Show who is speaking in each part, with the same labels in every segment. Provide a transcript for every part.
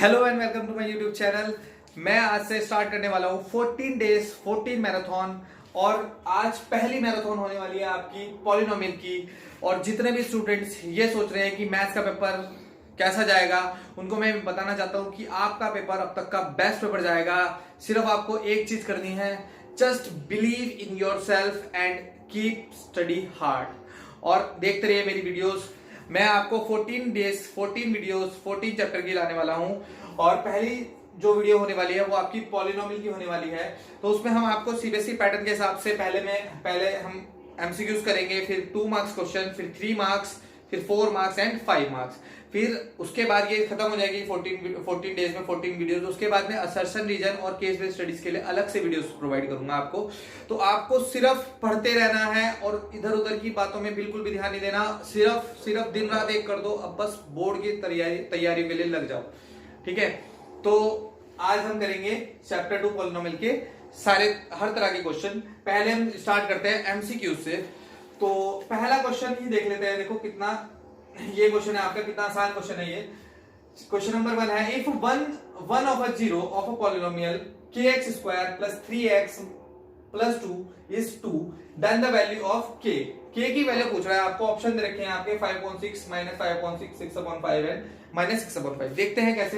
Speaker 1: Hello and welcome to my YouTube channel. मैं आज से स्टार्ट करने वाला हूँ 14 डेज 14 मैराथन। और आज पहली मैराथन होने वाली है आपकी पॉलिनोमियल की। और जितने भी स्टूडेंट्स ये सोच रहे हैं कि मैथ्स का पेपर कैसा जाएगा, उनको मैं बताना चाहता हूँ कि आपका पेपर अब तक का बेस्ट पेपर जाएगा। सिर्फ आपको एक चीज करनी है, just believe in your self and keep study hard. और देखते रहिए मेरी वीडियोस। मैं आपको 14 डेज 14 वीडियोस 14 चैप्टर की लाने वाला हूं। और पहली जो वीडियो होने वाली है वो आपकी पॉलिनोमियल की होने वाली है। तो उसमें हम आपको सीबीएसई पैटर्न के हिसाब से पहले हम एमसीक्यूज करेंगे, फिर 2 मार्क्स क्वेश्चन, फिर 3 मार्क्स, फिर 4 मार्क्स एंड 5 मार्क्स। फिर उसके बाद ये खत्म हो जाएगी 14 डेज में 14 वीडियोस। उसके बाद में असर्शन रीजन और केस बेस्ड स्टडीज के लिए अलग से वीडियोस प्रोवाइड करूंगा आपको। तो आपको सिर्फ पढ़ते रहना है और इधर उधर की बातों में बिल्कुल भी ध्यान नहीं देना। सिर्फ दिन रात एक कर दो, अब बस बोर्ड की तैयारी के लिए लग जाओ, ठीक है। तो आज हम करेंगे चैप्टर 2 पॉलिनोमियल के हर तरह के क्वेश्चन। पहले हम स्टार्ट करते हैं एमसीक्यू से। तो पहला क्वेश्चन ही देख लेते हैं। देखो कितना ये क्वेश्चन है आपका, कितना आसान क्वेश्चन है ये। क्वेश्चन नंबर 1 है, if one of a zero of a polynomial kx square plus 3x plus 2 is 2, then the value of k की वैल्यू पूछ रहा है आपको। ऑप्शन दे रखे हैं आपके 5.6 -5.6 6/5 एंड -6/5। देखते हैं कैसे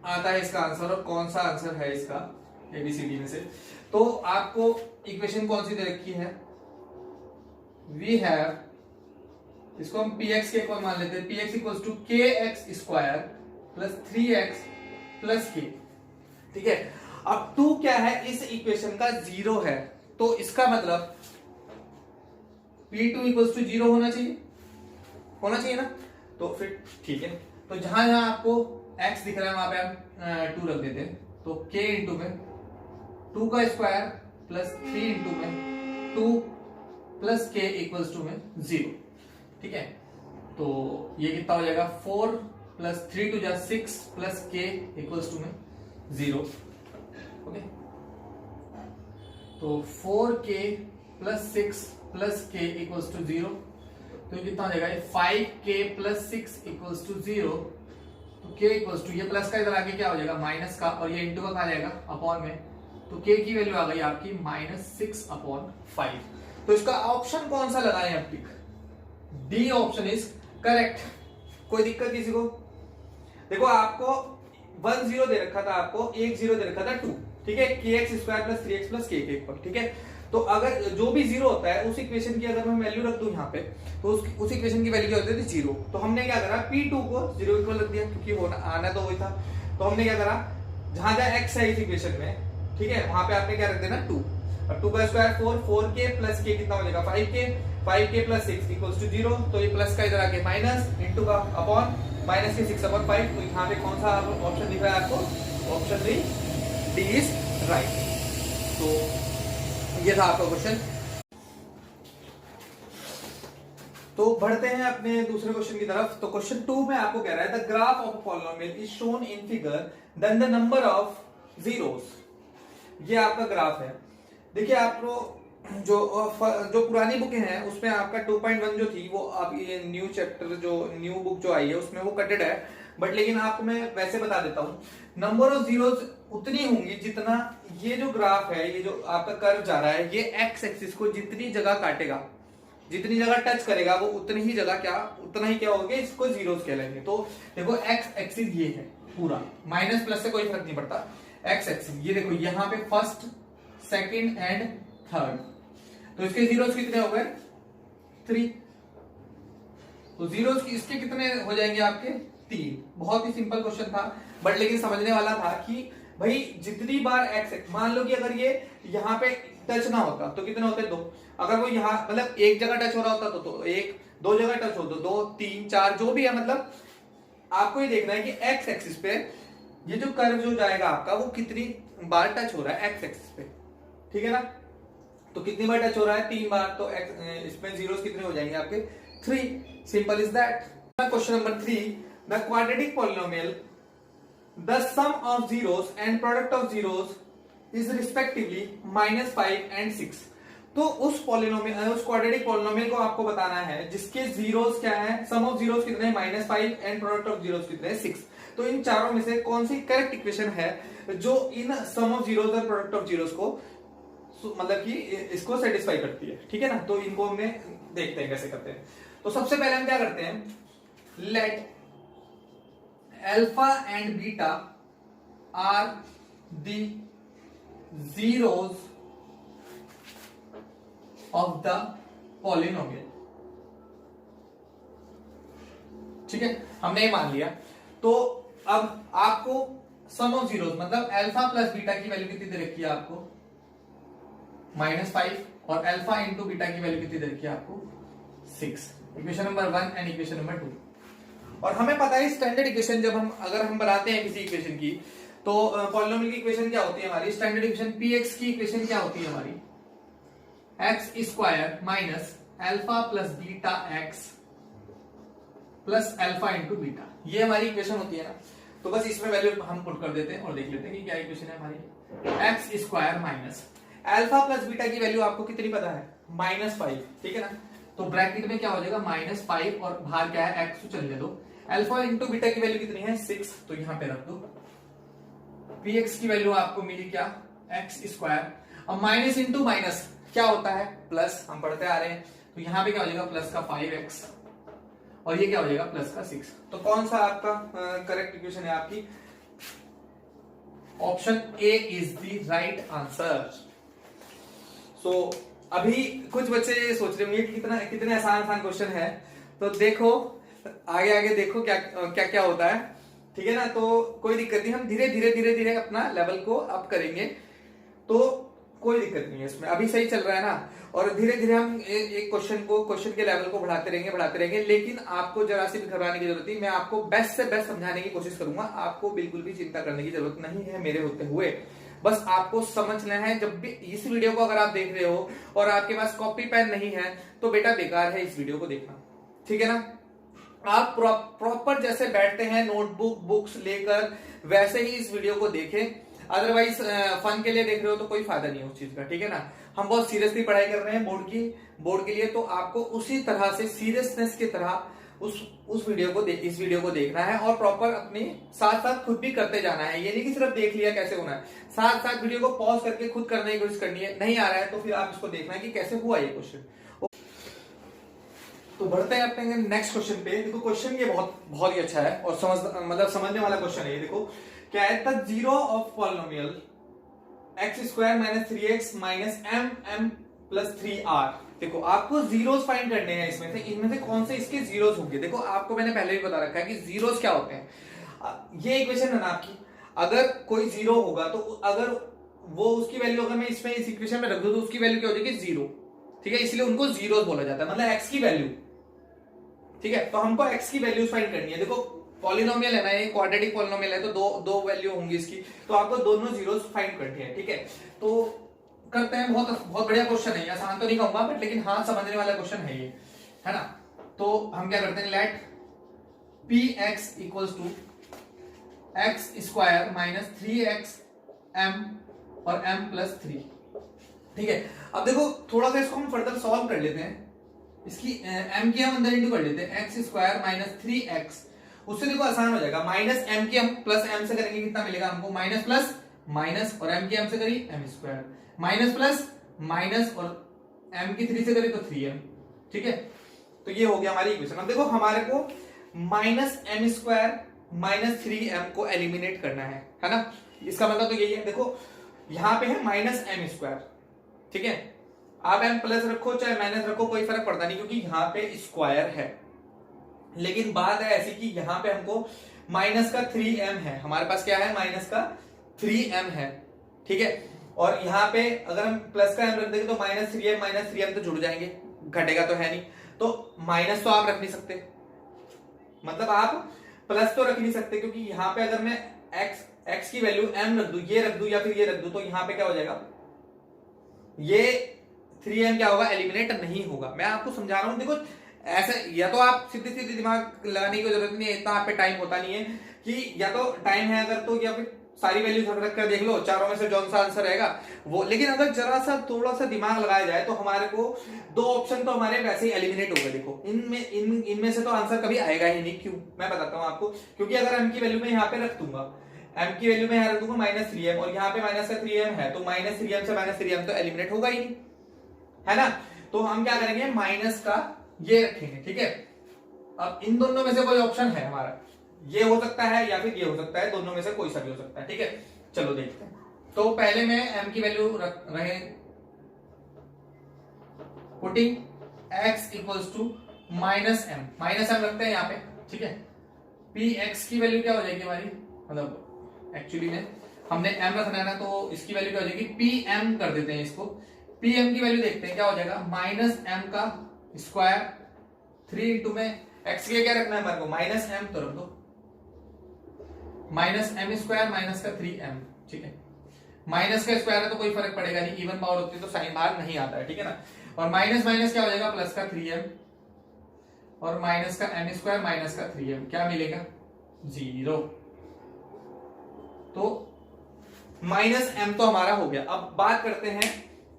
Speaker 1: आता है इसका आंसर और कौन सा आंसर है इसका एबीसीडी में से। तो आपको इक्वेशन कौन सी दे रखी है, वी हैव, इसको हम px के इक्वल मान लेते हैं। px equals to kx square plus 3x plus k, ठीक है। अब 2 क्या है, इस इक्वेशन का 0 है, तो इसका मतलब p2 इक्वल्स टू 0 होना चाहिए ना। तो फिर ठीक है, तो जहां जहां आपको x दिख रहा है वहां पे हम 2 रख देते हैं। तो k इंटू में 2 का स्क्वायर प्लस 3 इंटू में 2 प्लस k इक्वल्स टू में 0, ठीक है। तो ये कितना हो जाएगा, 4 plus 3 to 6 plus k equals to में 0, ओके। तो 4k plus 6 plus k equals to 0। तो ये कितना हो जाएगा, 5k प्लस 6 इक्वल्स टू 0। तो k इक्वल्स टू, ये प्लस का इधर आगे क्या हो जाएगा, माइनस का, और ये इंटू का आ जाएगा अपॉन में। तो k की वैल्यू आ गई आपकी -6/5। तो इसका ऑप्शन कौन सा लगाएं अब टिक, डी ऑप्शन इज करेक्ट। कोई दिक्कत किसी को? देखो आपको 1 0 दे रखा था, आपको 1 0 दे रखा था 2, ठीक है। kx square plus 3x plus k के ऊपर, ठीक है। तो अगर जो भी 0 होता है उस इक्वेशन की अगर मैं वैल्यू रख दूं यहाँ पे, तो उस इक्वेशन की वैल्यू क्या होती है, 0। तो हमने क्या करा, p2 को 0 इक्वल रख दिया, क्योंकि आना तो वही था। तो हमने क्या करा, जहां जहां x है इस इक्वेशन में, ठीक है, वहां पे आपने क्या रख देना, 2। और 2 का स्क्वायर 4k प्लस k कितना हो जाएगा, 5k प्लस 6 इक्वल्स टू 0। तो ये प्लस का इधर आके माइनस, इंटू का अपॉन, माइनस के 6/5। तो यहाँ पे कौन सा ऑप्शन दिख रहा है आपको, ऑप्शन डी इज राइट। तो ये था आपका क्वेश्चन। तो बढ़ते हैं अपने दूसरे क्वेश्चन की तरफ। तो क्वेश्चन 2 में आपको कह रहा है, the graph of polynomial is shown in figure, then the number of zeros. ये आपका ग्राफ है। देखिए आपको जो पुरानी बुकें हैं उसमें आपका 2.1 जो थी वो, आप ये न्यू चैप्टर जो न्यू बुक जो आई है उसमें वो कटेड है। बट लेकिन आपको मैं वैसे बता देता हूँ, नंबर ऑफ जीरोस उतनी होंगी जितना ये जो ग्राफ है, ये जो आपका कर्व जा रहा है, ये एक्स एक्सिस को जितनी जगह काटेगा, जितनी जगह टच करेगा, वो उतनी ही जगह उतना ही क्या होगा, इसको जीरोस कहलाएंगे। तो देखो एक्स एक्सिस ये है पूरा, माइनस प्लस से कोई फर्क नहीं पड़ता। एक्स एक्सिस ये देखो, यहाँ पे फर्स्ट सेकंड एंड थर्ड, तो इसके जीरोस कितने हो गए, 3। तो जीरोस इसके कितने हो जाएंगे आपके, 3। बहुत ही सिंपल क्वेश्चन था, बट लेकिन समझने वाला था कि भाई जितनी बार एक्स, मान लो कि अगर ये यहाँ पे टच ना होता तो कितने होते, 2। अगर वो यहाँ मतलब एक जगह टच हो रहा होता तो 1, 2 जगह टच हो तो 2, 3, 4 जो भी है। मतलब आपको ये देखना है कि एक्स एक्सिस पे ये जो कर्व जो जाएगा आपका, वो कितनी बार टच हो रहा है एक्स एक्सिस पे, ठीक है ना। तो कितनी बार टच हो रहा है, 3 बार। तो इसमें जीरोस कितने हो जाएंगे आपके, 3। Simple is that. Question number 3, the quadratic polynomial, the sum of zeros and product of zeros is respectively -5 and 6। तो उस पॉलिनोमियल, उस क्वाड्रेटिक पॉलिनोमियल को आपको बताना है जिसके जीरोस क्या है, सम ऑफ जीरोस कितने हैं, -5 एंड प्रोडक्ट ऑफ जीरोस कितने हैं, 6। तो इन चारों में से कौन सी करेक्ट इक्वेशन है जो इन सम ऑफ जीरोस और प्रोडक्ट ऑफ जीरोस को मतलब कि इसको सेटिस्फाई करती है, ठीक है ना। तो इनको हमने देखते हैं कैसे करते हैं। तो सबसे पहले हम क्या करते हैं, let alpha and beta are the zeros of the polynomial, ठीक है, हमने ये मान लिया। तो अब आपको सम ऑफ जीरोस मतलब अल्फा प्लस बीटा की वैल्यू कितनी दे रखी है आपको, -5, और अल्फा इंटू बीटा की वैल्यू कितनी दे रखी है आपको 6। Equation number 1 and equation number 2। और हमें पता है स्टैंडर्ड इक्वेशन जब अगर हम बनाते हैं किसी इक्वेशन की, तो पॉलिनोमियल की इक्वेशन क्या होती है हमारी, स्टैंडर्ड इक्वेशन px की इक्वेशन क्या होती है हमारी, x square minus alpha plus beta x plus alpha into beta, ये हमारी इक्वेशन होती है ना। तो बस इसमें वैल्यू हम पुट कर देते हैं और देख लेते हैं कि क्या इक्वेशन है हमारी। X square minus alpha plus beta की वैल्यू आपको कितनी पता है, -5, ठीक है ना। तो ब्रैकेट में क्या हो जाएगा -5 और बाहर क्या है x, तो चलने दो। अल्फा इंटू बीटा की वैल्यू कितनी है 6, तो यहां पे रख दो। px की वैल्यू आपको मिली क्या, एक्स स्क्वायर। अब माइनस इंटू माइनस क्या होता है प्लस, हम पढ़ते आ रहे हैं। तो यहां पे क्या हो जाएगा प्लस का 5x और ये क्या हो जाएगा प्लस का 6। तो कौन सा आपका करेक्ट इक्वेशन है आपकी, option A is the right answer. So अभी कुछ बच्चे सोच रहे होंगे कितना कितने आसान क्वेश्चन है, तो देखो आगे देखो क्या क्या क्या होता है, ठीक है ना। तो कोई दिक्कत नहीं, हम धीरे धीरे अपना लेवल को अप करेंगे, तो कोई दिक्कत नहीं है इसमें, अभी सही चल रहा है ना। और धीरे धीरे हम एक क्वेश्चन के लेवल को बढ़ाते रहेंगे। लेकिन आपको जरा सी भी घबराने की जरूरत नहीं, मैं आपको बेस्ट से बेस्ट समझाने की कोशिश करूंगा। आपको बिल्कुल भी चिंता करने की जरूरत नहीं है मेरे होते हुए, बस आपको समझना है। जब भी इस वीडियो को अगर आप देख रहे हो और आपके पास कॉपी पेन नहीं है, तो बेटा बेकार है इस वीडियो को देखना, ठीक है ना। आप प्रॉपर जैसे बैठते हैं नोटबुक बुक्स लेकर, वैसे ही इस वीडियो को देखें। अदरवाइज फन के लिए देख रहे हो तो कोई फायदा नहीं है उस चीज का, ठीक है ना। हम बहुत सीरियसली पढ़ाई कर रहे हैं बोर्ड के लिए, तो आपको उसी तरह से सीरियसनेस की तरह इस वीडियो को देखना है और प्रॉपर अपने साथ साथ खुद भी करते जाना है। ये नहीं कि सिर्फ देख लिया कैसे होना है, साथ साथ वीडियो को पॉज करके खुद करने की कोशिश करनी है। नहीं आ रहा है तो फिर आप इसको देखना है कि कैसे हुआ ये क्वेश्चन। तो बढ़ते हैं अपने नेक्स्ट क्वेश्चन पे। देखो क्वेश्चन ये बहुत ही अच्छा है और समझने वाला क्वेश्चन है ये। देखो क्या है, the zero of polynomial x square minus 3x minus m plus 3r। देखो आपको जीरोस फाइंड करने हैं इनमें से कौन से इसके जीरोस होंगे। देखो आपको मैंने पहले भी बता रखा है कि जीरोस क्या होते हैं। ये इक्वेशन है ना आपकी, अगर कोई जीरो होगा तो अगर वो उसकी वैल्यू अगर मैं इसमें इस इक्वेशन में रख दूं तो उसकी वैल्यू क्या हो जाएगी 0, ठीक है। इसलिए उनको जीरोस बोला जाता है, मतलब एक्स की वैल्यू, ठीक है। तो हमको एक्स की वैल्यू फाइंड करनी है। देखो पॉलिनोमियल है ना, ये क्वाड्रेटिक पॉलिनोमियल है, तो दो वैल्यू होंगी इसकी, तो आपको दोनों जीरोस फाइंड करनी है, ठीक है। तो करते हैं, बहुत बढ़िया क्वेश्चन है, आसान तो नहीं कहूंगा बट लेकिन हाँ समझने वाला क्वेश्चन है ये, है ना। तो हम क्या करते हैं, let px equals to x square minus 3x m और m प्लस 3, ठीक है। अब देखो थोड़ा सा इसको हम फर्दर सॉल्व कर लेते हैं। इसकी m की हम अंदर इंटू कर लेते हैं, एक्स स्क्वायर माइनस 3x, उससे देखो आसान हो जाएगा। माइनस m की हम प्लस m से करेंगे कितना मिलेगा हमको, माइनस प्लस माइनस, और m की m से करी m square, minus plus minus, और m की 3 से करी तो 3m, ठीक है। तो ये हो गया हमारी इक्वेशन। अब देखो हमारे को minus m square minus 3m को एलिमिनेट करना है ना। इसका मतलब तो यही है, देखो यहां पे है माइनस m स्क्वायर, ठीक है। आप m प्लस रखो चाहे माइनस रखो कोई फर्क पड़ता नहीं, क्योंकि यहां पे स्क्वायर है। लेकिन बात है ऐसी कि यहां पे हमको माइनस का 3m है, हमारे पास क्या है माइनस का 3m है, ठीक है। और यहाँ पे अगर हम प्लस का m रख देंगे तो माइनस 3m तो जुड़ जाएंगे, घटेगा तो है नहीं। तो माइनस तो आप रख नहीं सकते, मतलब आप प्लस तो रख नहीं सकते, क्योंकि यहाँ पे अगर मैं x की वैल्यू m रख दूं, ये रख दूं या फिर ये रख दूं, तो यहाँ पे क्या हो जाएगा, ये 3m क्या होगा, एलिमिनेट नहीं होगा। मैं आपको समझा रहा हूं, देखो ऐसे या तो आप सीधे सीधे दिमाग लगाने की जरूरत नहीं है, इतना आप पे टाइम होता नहीं है कि या तो टाइम है अगर तो, या फिर सारी वैल्यूज रख कर देख लो, चारों में से कौन सा आंसर रहेगा वो। लेकिन अगर जरा सा थोड़ा सा दिमाग लगाया जाए तो हमारे को दो ऑप्शन तो हमारे वैसे ही एलिमिनेट हो गए। देखो इनमें से तो आंसर कभी आएगा ही नहीं। क्यों, मैं बताता हूँ आपको। क्योंकि अगर m की वैल्यू में यहाँ पे रख दूंगा, m की वैल्यू में यहाँ रख दूंगा -3m, और यहाँ पे -3m है, तो -3m से -3m तो एलिमिनेट होगा ही नहीं, है ना। तो हम क्या करेंगे, माइनस का ये रखेंगे, ठीक है। अब इन दोनों में से कोई ऑप्शन है हमारा, ये हो सकता है या फिर ये हो सकता है, दोनों में से कोई सा भी हो सकता है, ठीक है। चलो देखते हैं। तो पहले में m की वैल्यू रहे, putting x equals to -m रखते हैं यहाँ पे, ठीक है। px की वैल्यू क्या हो जाएगी हमारी, मतलब एक्चुअली में हमने m रखना है ना, तो इसकी वैल्यू क्या हो जाएगी, pm कर देते हैं इसको। pm की वैल्यू देखते हैं क्या हो जाएगा, -m का स्क्वायर 3 इंटू में x के क्या रखना है हमारे को, -m, तो रख दो -m स्क्वायर माइनस का 3m, ठीक है। माइनस का स्क्वायर है तो कोई फर्क पड़ेगा नहीं, इवन पावर होती है तो साइन बाहर नहीं आता है, ठीक है ना। और माइनस माइनस क्या हो जाएगा, प्लस का 3m, और माइनस का m स्क्वायर माइनस का 3m, क्या मिलेगा, 0। तो -m तो हमारा हो गया। अब बात करते हैं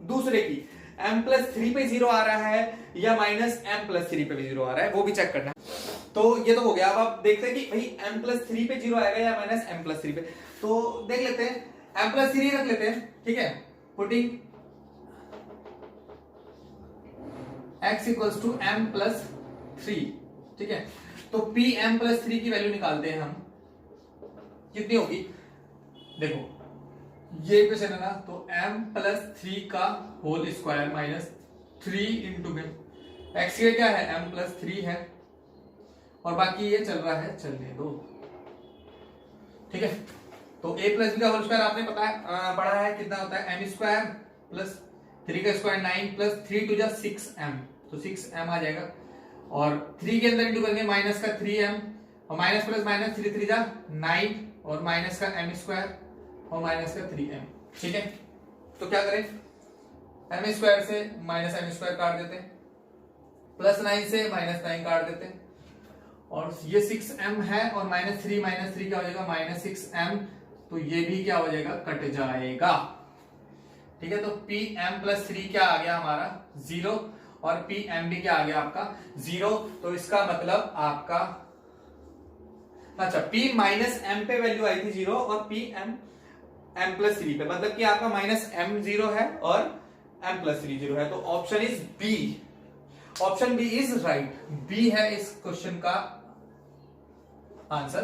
Speaker 1: दूसरे की, m+3 पे 0 आ रहा है या -m+3 पे भी 0 आ रहा है, वो भी चेक करना है। तो ये तो हो गया। अब आप देखते हैं कि भाई m+3 पे 0 आएगा या -m+3 पे, तो देख लेते हैं, m+3 रख लेते हैं, ठीक है। Putting x equals to m+3, ठीक है। तो pm+3 की वैल्यू निकालते हैं हम, कितनी होगी, देखो ये इक्वेशन है ना, तो m+3 का होल स्क्वायर माइनस 3 इंटू में x ये क्या है, m+3 है, और बाकी ये चल रहा है, चलने दो, ठीक है। तो a+b का होल स्क्वायर आपने पढ़ा है कितना होता है, m स्क्वायर प्लस 3 का स्क्वायर 9 प्लस 3 टू जा 6m, तो 6m आ जाएगा। और 3 के अंदर इंटू करेंगे माइनस का 3m, और माइनस प्लस माइनस 3 3 जा 9, और माइनस का m स्क्वायर और माइनस का 3m, ठीक है। तो क्या करें, m स्क्वायर से -m स्क्वायर काट देते हैं, प्लस 9 से -9 काट देते हैं, और ये 6m है, और -3 क्या हो जाएगा, -6m, तो ये भी क्या हो जाएगा, कट जाएगा, ठीक है। तो pm+3 क्या आ गया हमारा, 0, और pm भी क्या आ गया आपका, 0। तो इसका मतलब आपका, अच्छा, p -m पे वैल्यू आई थी 0, और m+3 पे, मतलब कि आपका -m 0 है और m+3 0 है। तो option is B, option B is right, B है इस क्वेश्चन का आंसर।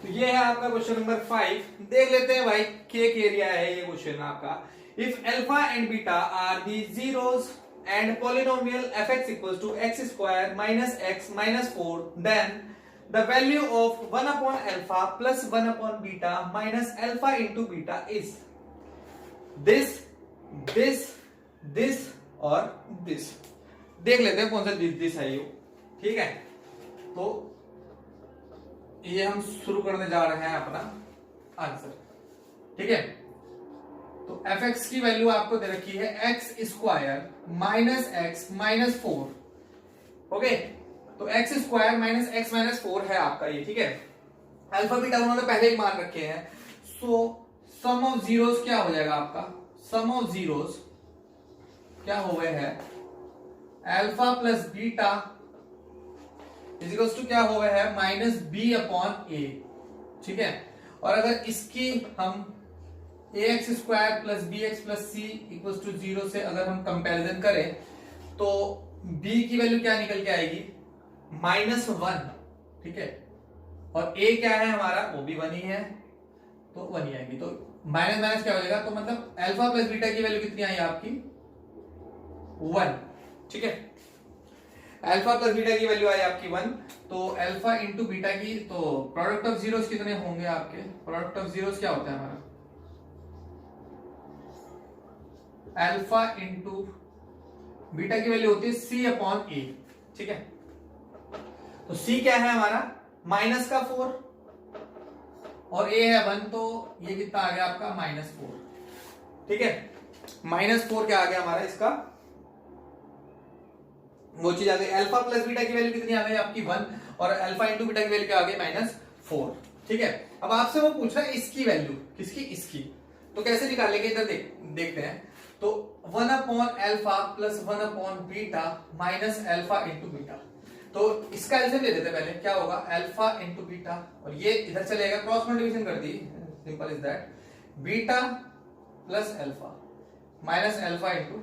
Speaker 1: तो ये है आपका क्वेश्चन नंबर 5। देख लेते हैं भाई, केक एरिया है ये क्वेश्चन आपका। If alpha and beta are the zeros and polynomial fx equals to x square minus x minus 4, then the value of 1 upon alpha plus 1 upon beta minus alpha into beta is this और this। देख लेते हैं कौन सा this है ये, ठीक है। तो ये हम शुरू करने जा रहे हैं अपना आंसर, ठीक है। तो fx की वैल्यू आपको दे रखी है x square minus x minus 4, okay. तो x square minus x minus 4 है आपका ये, ठीक है। अल्फा बीटा उन्होंने पहले ही मान रखे हैं, सो सम ऑफ जीरोस क्या हो जाएगा आपका, सम ऑफ जीरोस क्या हो गए है, alpha plus beta is equals to क्या हो गया है, -b/a, ठीक है। और अगर इसकी हम ax square plus bx plus c equals to 0 से अगर हम कंपैरिजन करें, तो b की वैल्यू क्या निकल के आएगी, -1, ठीक है। और a क्या है हमारा, वो भी 1 ही है, तो 1 ही आएगी। तो माइनस माइनस क्या हो जाएगा, तो मतलब अल्फा प्लस बीटा की वैल्यू कितनी आई आपकी, 1, ठीक है। अल्फा प्लस बीटा की वैल्यू आई आपकी 1, तो अल्फा इंटू बीटा की, तो प्रोडक्ट ऑफ जीरोस कितने होंगे आपके, प्रोडक्ट ऑफ जीरोस क्या होता है हमारा, अल्फा इंटू बीटा की वैल्यू होती है c/a, ठीक है। तो c क्या है हमारा, -4, और a है 1, तो ये कितना आ गया आपका, -4, ठीक है। -4 क्या आ गया हमारा इसका, वो चीज आ गई। अल्फा प्लस बीटा की वैल्यू कितनी आ गई आपकी, 1, और अल्फा इंटू बीटा की वैल्यू क्या आ गई, -4, ठीक है। अब आपसे वो पूछ रहा है इसकी वैल्यू, किसकी, इसकी, तो कैसे निकालेंगे इधर देखते हैं। तो 1 upon alpha plus 1 upon beta minus alpha into beta, तो इसका एलसीएम ले लेते हैं पहले, क्या होगा अल्फा इंटू बीटा, और ये इधर चलेगा, क्रॉस मल्टीप्लिकेशन कर दी, simple is that, beta plus alpha minus alpha into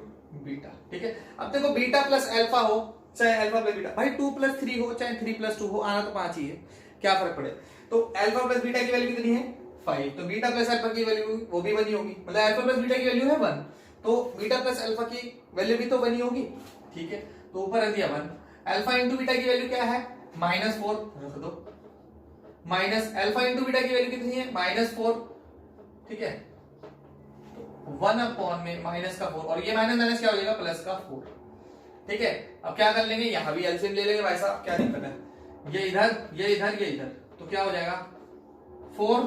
Speaker 1: beta. ठीक है, अब देखो बीटा प्लस अल्फा हो चाहे अल्फा प्लस बीटा, भाई 2 प्लस 3 हो चाहे 3 प्लस 2 हो, आना तो 5 ही है, क्या फर्क पड़े। तो अल्फा प्लस बीटा की वैल्यू कितनी है 5, तो बीटा प्लस अल्फा की वैल्यू वो भी 1 ही होगी, मतलब अल्फा प्लस बीटा की वैल्यू है 1, तो बीटा प्लस अल्फा की वैल्यू भी तो 1 ही होगी। ठीक है, तो ऊपर रख दिया 1, अल्फा इंटू बीटा की वैल्यू क्या है -4 रख दो, माइनस अल्फा इंटू बीटा की वैल्यू कितनी है -4। ठीक है, 1 अपॉन में माइनस का 4, और ये माइनस माइनस क्या हो जाएगा प्लस का 4। ठीक है, अब क्या कर लेंगे, यहां भी एलसीएम ले लेंगे भाई साहब, क्या दिक्कत है, ये इधर ये इधर ये इधर, तो क्या हो जाएगा 4,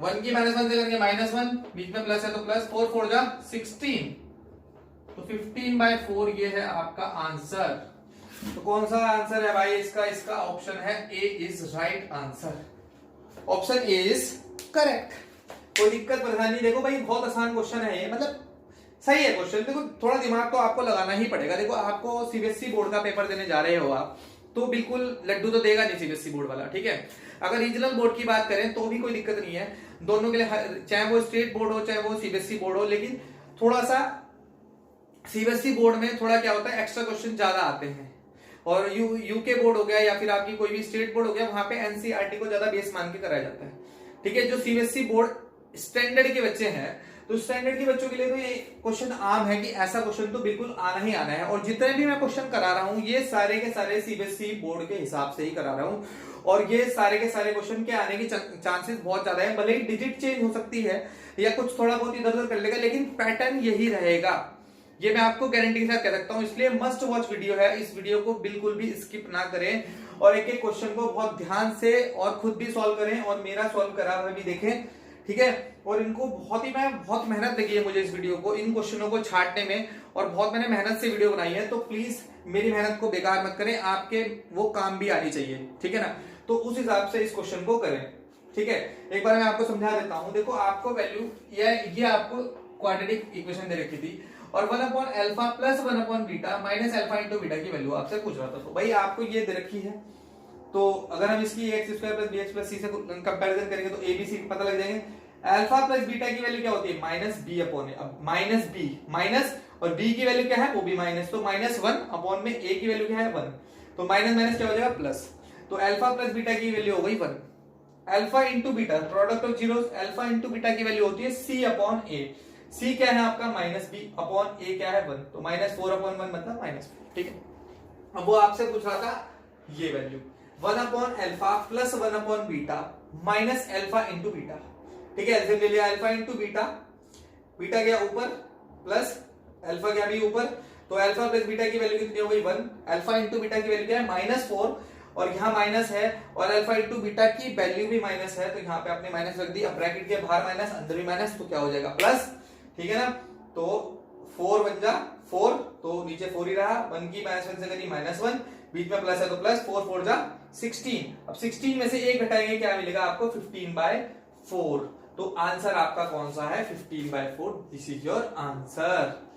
Speaker 1: 1 की -1 से करेंगे -1, बीच में प्लस है तो प्लस, 4 4 जा 16, तो 15/4 ये है आपका आंसर। तो कौन सा आंसर है भाई इसका, इसका ऑप्शन है A is right answer, option A is correct. कोई दिक्कत परेशानी, देखो भाई बहुत आसान क्वेश्चन है ये, मतलब सही है क्वेश्चन, देखो थोड़ा दिमाग तो आपको लगाना ही पड़ेगा। देखो आपको सीबीएसई बोर्ड का पेपर देने जा रहे हो आप, तो बिल्कुल लड्डू तो देगा नहीं सीबीएसई बोर्ड वाला। ठीक है, अगर रीजनल बोर्ड की बात करें तो भी कोई दिक्कत नहीं है, दोनों के लिए, चाहे वो स्टेट बोर्ड हो चाहे वो सीबीएसई बोर्ड हो, लेकिन थोड़ा सा सीबीएसई बोर्ड में थोड़ा क्या होता है एक्स्ट्रा क्वेश्चन ज्यादा आते हैं, और यूके बोर्ड हो गया या फिर आपकी कोई भी स्टेट बोर्ड हो गया, वहां पे एनसीईआरटी को ज्यादा बेस मान के कराया जाता है। ठीक है, जो सीबीएसई बोर्ड स्टैंडर्ड के बच्चे हैं, तो स्टैंडर्ड के बच्चों के लिए तो ये क्वेश्चन आम है कि ऐसा क्वेश्चन तो बिल्कुल आना ही आना है, और जितने भी मैं क्वेश्चन करा रहा हूं ये सारे के सारे सीबीएसई बोर्ड के हिसाब से ही करा रहा हूं, और ये सारे के सारे क्वेश्चन के आने की चांसेस बहुत ज्यादा है, भले ही डिजिट चेंज हो सकती है या कुछ थोड़ा बहुत इधर उधर कर लेगा, लेकिन पैटर्न यही रहेगा, ये मैं आपको गारंटी के साथ कह सकता हूं। इसलिए मस्ट वॉच वीडियो है, इस वीडियो को बिल्कुल भी स्किप ना करें, और एक एक क्वेश्चन को बहुत ध्यान से और खुद भी सॉल्व करें, और मेरा सॉल्व करा हुआ भी देखें। ठीक है, और इनको बहुत मेहनत लगी है मुझे इस वीडियो को, इन क्वेश्चनों को छांटने में, और बहुत मैंने मेहनत से वीडियो बनाई है, तो प्लीज मेरी मेहनत को बेकार मत करें, आपके वो काम भी आनी चाहिए। ठीक है ना, तो उस हिसाब से इस क्वेश्चन को करें। ठीक है, एक बार मैं आपको समझा देता हूं, देखो आपको वैल्यू ये आपको क्वाड्रेटिक इक्वेशन दे रखी थी, और 1 upon alpha plus 1 upon beta minus alpha into beta की वैल्यू आपसे पूछ रहा था, तो भाई आपको ये दे रखी है, तो अगर हम इसकी x square plus bx plus c से कंपैरिजन करेंगे तो a b c पता लग जाएंगे। अल्फा प्लस बीटा की वैल्यू क्या होती है -b अपॉन a, अब -b माइनस, और b की वैल्यू क्या है वो भी माइनस, तो -1 अपॉन में a की वैल्यू क्या है 1, तो माइनस माइनस क्या हो जाएगा प्लस, तो अल्फा प्लस बीटा की वैल्यू हो गई 1, alpha into beta product of zeros, alpha into beta की वैल्यू होती है c अपॉन a, c क्या है आपका -b अपॉन a क्या है 1, तो -4 अपॉन 1 मतलब -4। ठीक है, अब वो आपसे पूछ रहा था ये value 1 upon alpha plus 1 upon beta minus alpha into beta. ठीक है, ऐसे ले लिया अल्फा इंटू बीटा, बीटा गया ऊपर प्लस अल्फा गया भी ऊपर, तो अल्फा प्लस बीटा की वैल्यू कितनी हो गई 1, अल्फा इंटू बीटा की वैल्यू क्या है -4, और यहाँ माइनस है, और अल्फा इंटू बीटा की वैल्यू भी माइनस है, तो यहाँ पे आपने माइनस रख दी, अब ब्रैकेट के बाहर माइनस अंदर भी माइनस, तो क्या हो जाएगा प्लस। ठीक है ना, तो 4 बन जा 4, तो नीचे 4 ही रहा, 1 की -1 से करी -1, बीच में प्लस है तो प्लस, 4 4 जा 16, अब 16 में से 1 घटाएंगे क्या मिलेगा आपको 15/4, तो आंसर आपका कौन सा है 15/4, दिस इज योर आंसर।